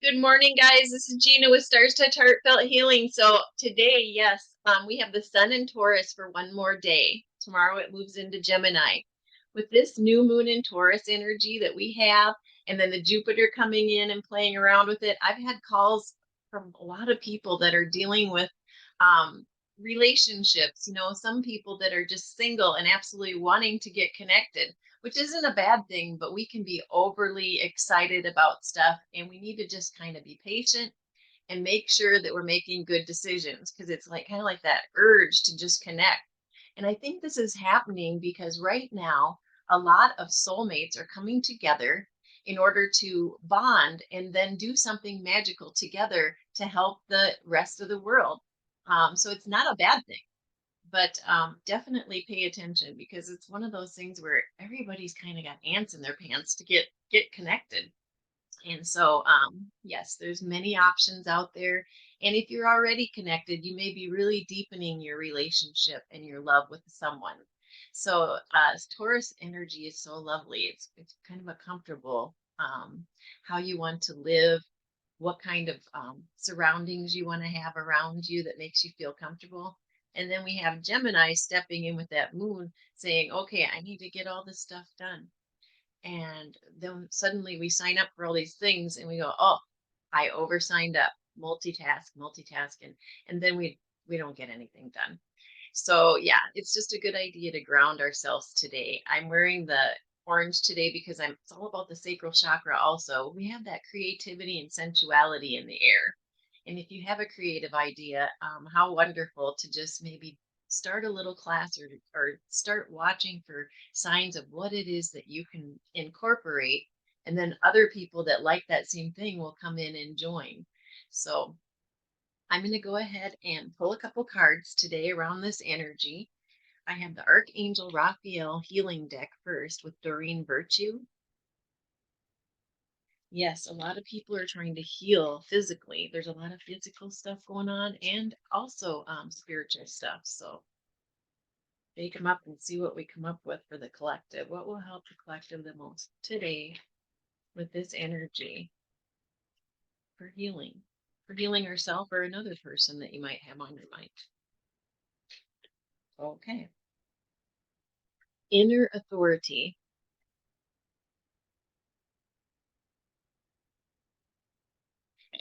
Good morning, guys. This is Gina with Stars Touch Heartfelt Healing. So today, yes, we have the Sun in Taurus for one more day. Tomorrow it moves into Gemini. With this new moon in Taurus energy that we have, and then the Jupiter coming in and playing around with it, I've had calls from a lot of people that are dealing with relationships. Some people that are just single and absolutely wanting to get connected, which isn't a bad thing, but we can be overly excited about stuff and we need to just kind of be patient and make sure that we're making good decisions because it's like kind of like that urge to just connect. And I think this is happening because right now a lot of soulmates are coming together in order to bond and then do something magical together to help the rest of the world. So it's not a bad thing, but definitely pay attention because it's one of those things where everybody's kind of got ants in their pants to get connected. And so yes, there's many options out there, and if you're already connected, you may be really deepening your relationship and your love with someone. So Taurus energy is so lovely. It's kind of a comfortable how you want to live, what kind of surroundings you want to have around you that makes you feel comfortable. And then we have Gemini stepping in with that moon saying, okay, I need to get all this stuff done. And then suddenly we sign up for all these things and we go, oh, I oversigned up, multitask, and then we don't get anything done. So yeah, it's just a good idea to ground ourselves today. I'm wearing the orange today because it's all about the sacral chakra also. We have that creativity and sensuality in the air. And if you have a creative idea, how wonderful to just maybe start a little class or start watching for signs of what it is that you can incorporate. And then other people that like that same thing will come in and join. So I'm going to go ahead and pull a couple cards today around this energy. I have the Archangel Raphael healing deck first with Doreen Virtue. Yes, a lot of people are trying to heal physically. There's a lot of physical stuff going on and also spiritual stuff. So bake them up and see what we come up with for the collective. What will help the collective the most today with this energy for healing? For healing yourself or another person that you might have on your mind. Okay. Inner authority.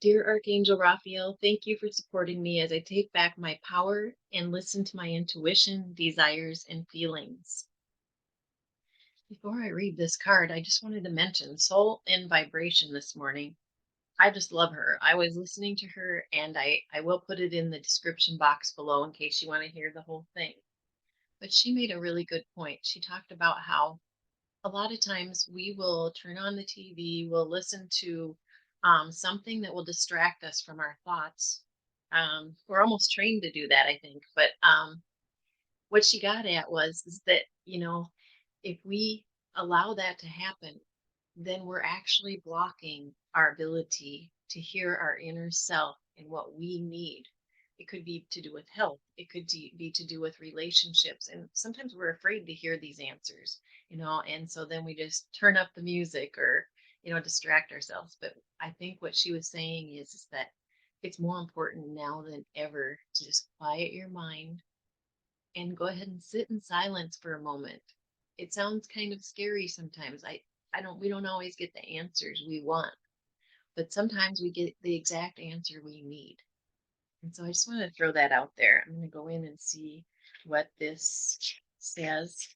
Dear Archangel Raphael, thank you for supporting me as I take back my power and listen to my intuition, desires, and feelings. Before I read this card, I just wanted to mention Soul in Vibration this morning. I just love her. I was listening to her, and I will put it in the description box below in case you want to hear the whole thing. But she made a really good point. She talked about how a lot of times we will turn on the TV, we'll listen to something that will distract us from our thoughts. We're almost trained to do that, I think. But what she got at was is that, if we allow that to happen, then we're actually blocking our ability to hear our inner self and what we need. It could be to do with health. It could be to do with relationships. And sometimes we're afraid to hear these answers, and so then we just turn up the music or, distract ourselves. But I think what she was saying is that it's more important now than ever to just quiet your mind and go ahead and sit in silence for a moment. It sounds kind of scary sometimes. We don't always get the answers we want, but sometimes we get the exact answer we need. And so I just want to throw that out there. I'm going to go in and see what this says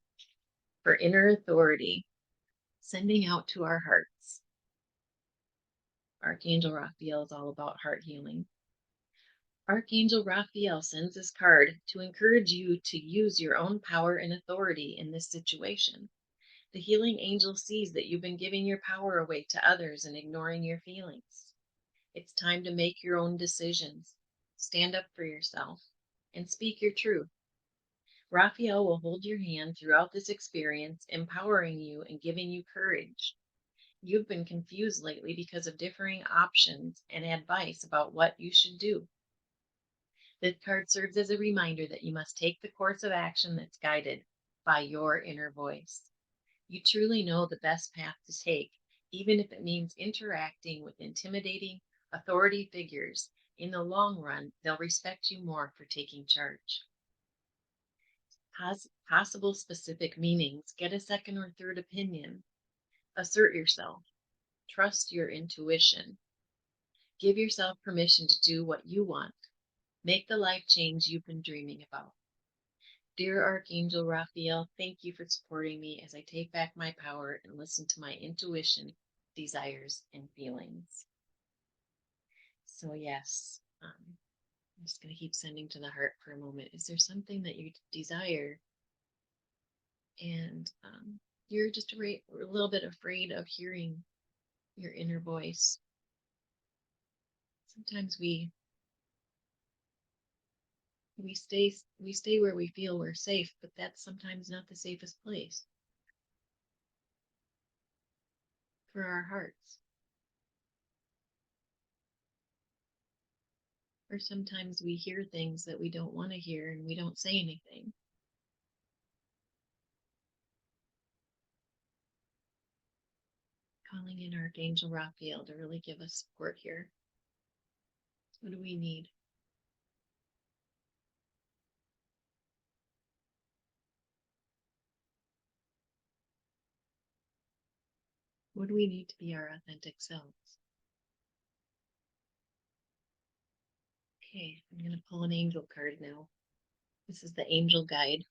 for inner authority, sending out to our hearts. Archangel Raphael is all about heart healing. Archangel Raphael sends this card to encourage you to use your own power and authority in this situation. The healing angel sees that you've been giving your power away to others and ignoring your feelings. It's time to make your own decisions, stand up for yourself, and speak your truth. Raphael will hold your hand throughout this experience, empowering you and giving you courage. You've been confused lately because of differing options and advice about what you should do. This card serves as a reminder that you must take the course of action that's guided by your inner voice. You truly know the best path to take, even if it means interacting with intimidating authority figures. In the long run, they'll respect you more for taking charge. Possible specific meanings. Get a second or third opinion. Assert yourself. Trust your intuition. Give yourself permission to do what you want. Make the life change you've been dreaming about. Dear Archangel Raphael, thank you for supporting me as I take back my power and listen to my intuition, desires, and feelings. So, yes, I'm just going to keep sending to the heart for a moment. Is there something that you desire and you're just a little bit afraid of hearing your inner voice? Sometimes we stay where we feel we're safe, but that's sometimes not the safest place for our hearts. Or sometimes we hear things that we don't want to hear and we don't say anything. Calling in Archangel Raphael to really give us support here. What do we need? What do we need to be our authentic selves? Okay, I'm going to pull an angel card now. This is the Angel Guide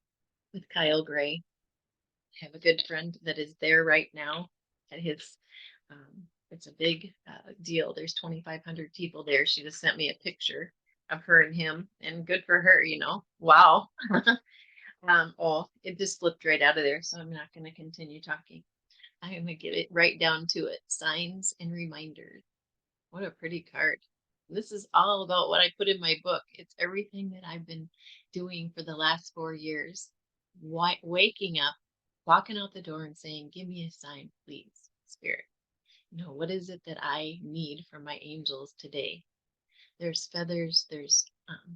with Kyle Gray. I have a good friend that is there right now at his, it's a big deal. There's 2,500 people there. She just sent me a picture of her and him, and good for her, you know. Wow. Oh, it just flipped right out of there, so I'm not going to continue talking. I'm going to get it right down to it. Signs and reminders. What a pretty card. This is all about what I put in my book. It's everything that I've been doing for the last 4 years. Waking up, walking out the door and saying, give me a sign, please, Spirit. No, what is it that I need from my angels today? There's feathers, there's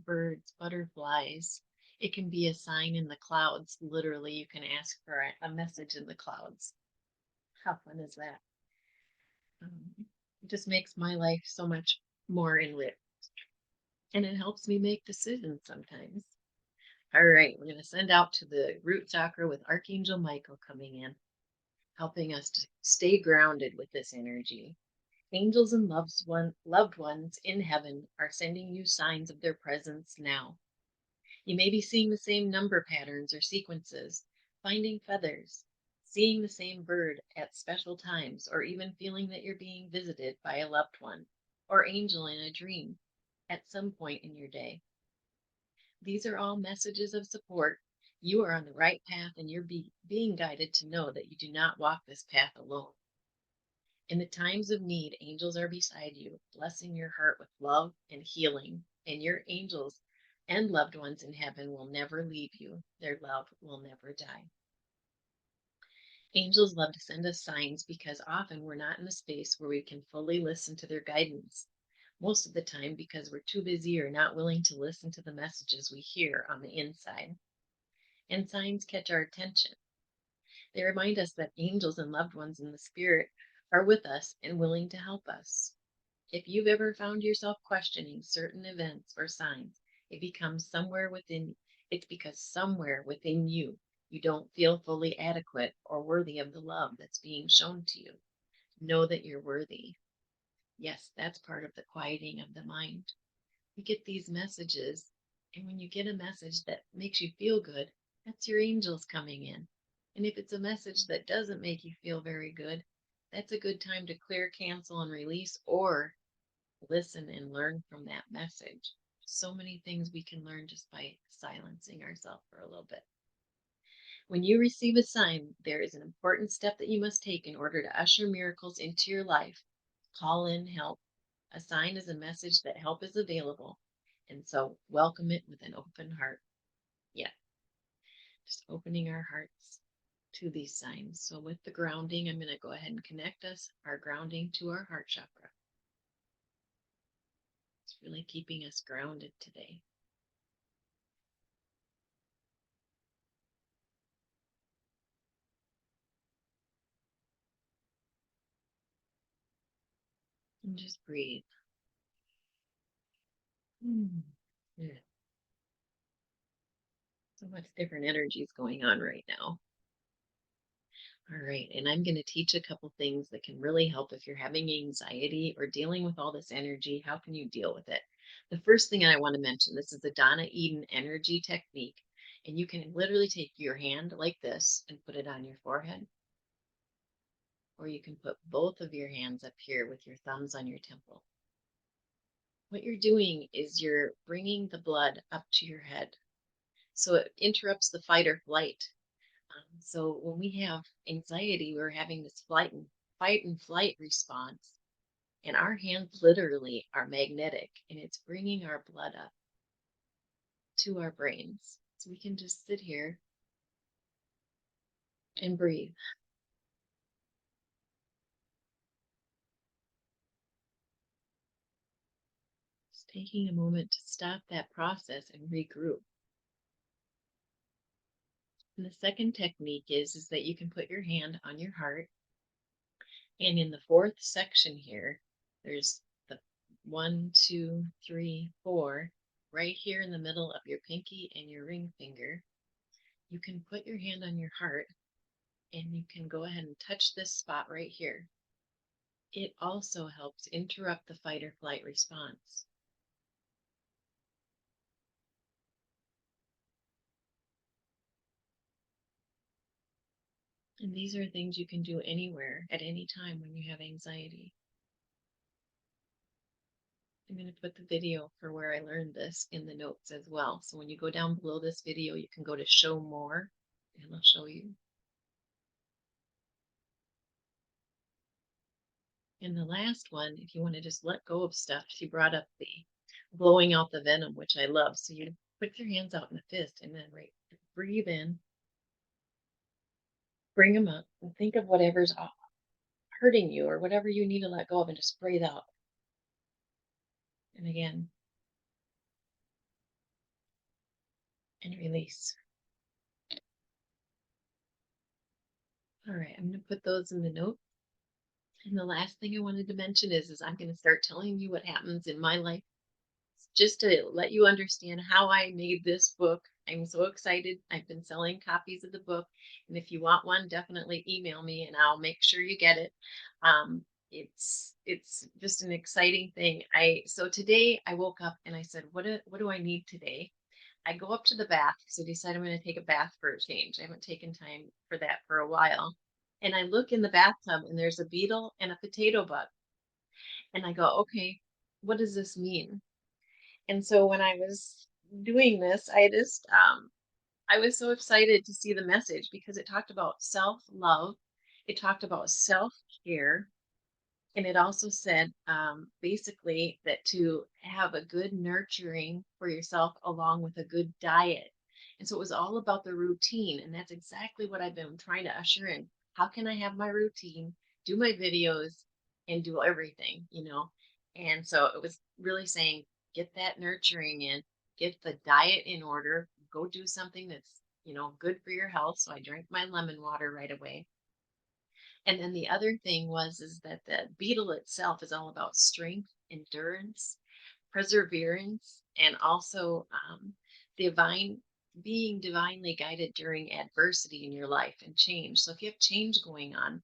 birds, butterflies. It can be a sign in the clouds. Literally, you can ask for a message in the clouds. How fun is that? It just makes my life so much more enriched. And it helps me make decisions sometimes. All right, we're going to send out to the root chakra with Archangel Michael coming in, helping us to stay grounded with this energy. Angels and loved ones in heaven are sending you signs of their presence now. You may be seeing the same number patterns or sequences, finding feathers, seeing the same bird at special times, or even feeling that you're being visited by a loved one or angel in a dream at some point in your day. These are all messages of support. You are on the right path and you're being guided to know that you do not walk this path alone. In the times of need, angels are beside you, blessing your heart with love and healing. And your angels and loved ones in heaven will never leave you. Their love will never die. Angels love to send us signs because often we're not in a space where we can fully listen to their guidance. Most of the time because we're too busy or not willing to listen to the messages we hear on the inside. And signs catch our attention. They remind us that angels and loved ones in the spirit are with us and willing to help us. If you've ever found yourself questioning certain events or signs, it's because somewhere within you, you don't feel fully adequate or worthy of the love that's being shown to you. Know that you're worthy. Yes, that's part of the quieting of the mind. You get these messages, and when you get a message that makes you feel good, that's your angels coming in. And if it's a message that doesn't make you feel very good, that's a good time to clear, cancel, and release, or listen and learn from that message. So many things we can learn just by silencing ourselves for a little bit. When you receive a sign, there is an important step that you must take in order to usher miracles into your life. Call in help. A sign is a message that help is available, and so welcome it with an open heart. Yeah, just opening our hearts to these signs. So with the grounding, I'm going to go ahead and connect our grounding to our heart chakra. It's really keeping us grounded today. And just breathe. Mm. Yeah. So much different energies going on right now. All right, and I'm going to teach a couple things that can really help if you're having anxiety or dealing with all this energy. How can you deal with it? The first thing I want to mention, this is the Donna Eden Energy technique, and you can literally take your hand like this and put it on your forehead, or you can put both of your hands up here with your thumbs on your temple. What you're doing is you're bringing the blood up to your head, so it interrupts the fight or flight. So when we have anxiety, we're having this fight and flight response, and our hands literally are magnetic, and it's bringing our blood up to our brains. So we can just sit here and breathe. Just taking a moment to stop that process and regroup. And the second technique is that you can put your hand on your heart, and in the fourth section here, there's the 1, 2, 3, 4, right here in the middle of your pinky and your ring finger. You can put your hand on your heart and you can go ahead and touch this spot right here. It also helps interrupt the fight or flight response. And these are things you can do anywhere at any time when you have anxiety. I'm going to put the video for where I learned this in the notes as well. So when you go down below this video, you can go to show more and I'll show you. And the last one, if you want to just let go of stuff, she brought up the blowing out the venom, which I love. So you put your hands out in a fist and then breathe in, bring them up, and think of whatever's hurting you or whatever you need to let go of and just breathe out. And again, and release. All right, I'm going to put those in the note. And the last thing I wanted to mention is I'm going to start telling you what happens in my life just to let you understand how I made this book. I'm so excited. I've been selling copies of the book, and if you want one, definitely email me and I'll make sure you get it. It's just an exciting thing. So today I woke up and I said, what do I need today? I go up to the bath because I decided I'm going to take a bath for a change. I haven't taken time for that for a while. And I look in the bathtub and there's a beetle and a potato bug. And I go, okay, what does this mean? And so when I was doing this, I was so excited to see the message because it talked about self-love, it talked about self-care, and it also said basically that to have a good nurturing for yourself along with a good diet. And so it was all about the routine, and that's exactly what I've been trying to usher in. How can I have my routine, do my videos, and do everything? And so it was really saying, get that nurturing in, get the diet in order, go do something that's good for your health. So I drank my lemon water right away. And then the other thing is that the beetle itself is all about strength, endurance, perseverance, and also divine being divinely guided during adversity in your life and change. So if you have change going on,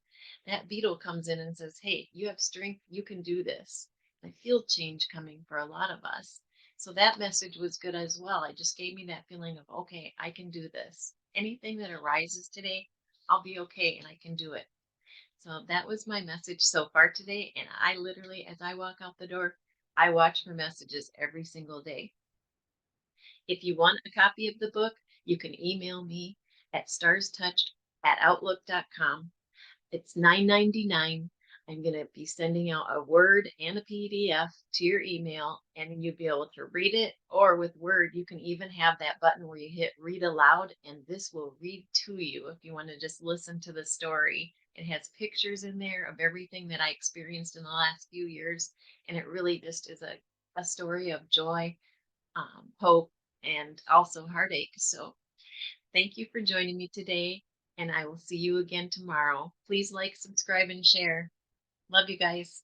that beetle comes in and says, hey, you have strength, you can do this. I feel change coming for a lot of us. So that message was good as well. It just gave me that feeling of, okay, I can do this. Anything that arises today, I'll be okay and I can do it. So that was my message so far today. And I literally, as I walk out the door, I watch for messages every single day. If you want a copy of the book, you can email me at starstouched@outlook.com. It's $9.99. I'm going to be sending out a Word and a PDF to your email, and you'll be able to read it. Or with Word, you can even have that button where you hit read aloud, and this will read to you if you want to just listen to the story. It has pictures in there of everything that I experienced in the last few years, and it really just is a story of joy, hope, and also heartache. So thank you for joining me today, and I will see you again tomorrow. Please like, subscribe, and share. Love you guys.